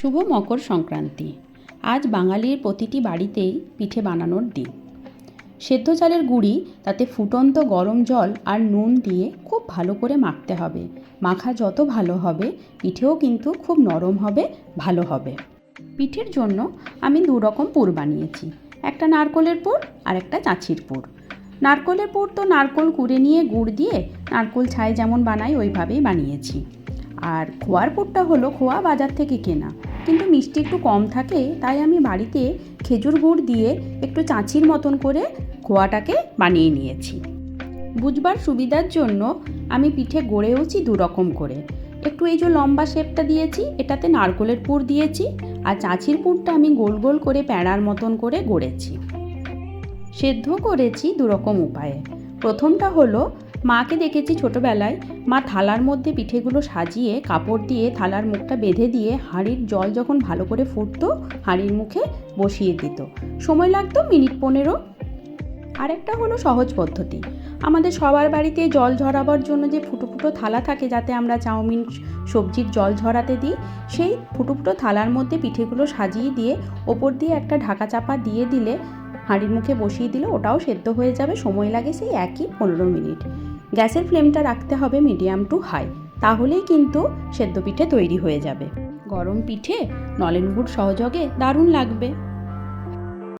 শুভ মকর সংক্রান্তি। আজ বাঙালির প্রতিটি বাড়িতেই পিঠে বানানোর দিন। সেদ্ধ চালের গুঁড়ি, তাতে ফুটন্ত গরম জল আর নুন দিয়ে খুব ভালো করে মাখতে হবে। মাখা যত ভালো হবে, পিঠেও কিন্তু খুব নরম হবে, ভালো হবে। পিঠের জন্য আমি 2 রকম পুর বানিয়েছি, একটা নারকোলের পুর আর একটা চাঁচির পুর। নারকোলের পুর তো নারকোল কুড়ে নিয়ে গুড় দিয়ে নারকোল ছাই যেমন বানাই ওইভাবেই বানিয়েছি। আর খোয়ার পুরটা হলো খোয়া বাজার থেকে কেনা, কিন্তু মিষ্টি একটু কম থাকে, তাই আমি বাড়িতে খেজুর গুড় দিয়ে একটু চাঁচির মতন করে খোয়াটাকে বানিয়ে নিয়েছি। বুঝবার সুবিধার জন্য আমি পিঠে গড়েওছি 2 রকম করে। একটু এই যে লম্বা শেপটা দিয়েছি, এটাতে নারকোলের পুর দিয়েছি, আর চাঁচির পুরটা আমি গোল গোল করে প্যাড়ার মতন করে গড়েছি। সেদ্ধ করেছি 2 রকম উপায়ে। প্রথমটা হলো, মাকে দেখেছি ছোটোবেলায় মা থালার মধ্যে পিঠেগুলো সাজিয়ে কাপড় দিয়ে থালার মুখটা বেঁধে দিয়ে হাঁড়ির জল যখন ভালো করে ফুটতো হাঁড়ির মুখে বসিয়ে দিত, সময় লাগতো মিনিট 15। আরেকটা হলো সহজ পদ্ধতি, আমাদের সবার বাড়িতে জল ঝরাবার জন্য যে ফুটো ফুটো থালা থাকে, যাতে আমরা চাউমিন সবজির জল ঝরাতে দিই, সেই ফুটো ফুটো থালার মধ্যে পিঠেগুলো সাজিয়ে দিয়ে ওপর দিয়ে একটা ঢাকা চাপা দিয়ে দিলে, হাঁড়ির মুখে বসিয়ে দিলে ওটাও সেদ্ধ হয়ে যাবে। সময় লাগে সেই একই 15 মিনিট। গ্যাসের ফ্লেমটা রাখতে হবে মিডিয়াম টু হাই, তাহলেই কিন্তু সেদ্ধ পিঠে তৈরি হয়ে যাবে। গরম পিঠে নলেন গুড় সহযোগে দারুণ লাগবে।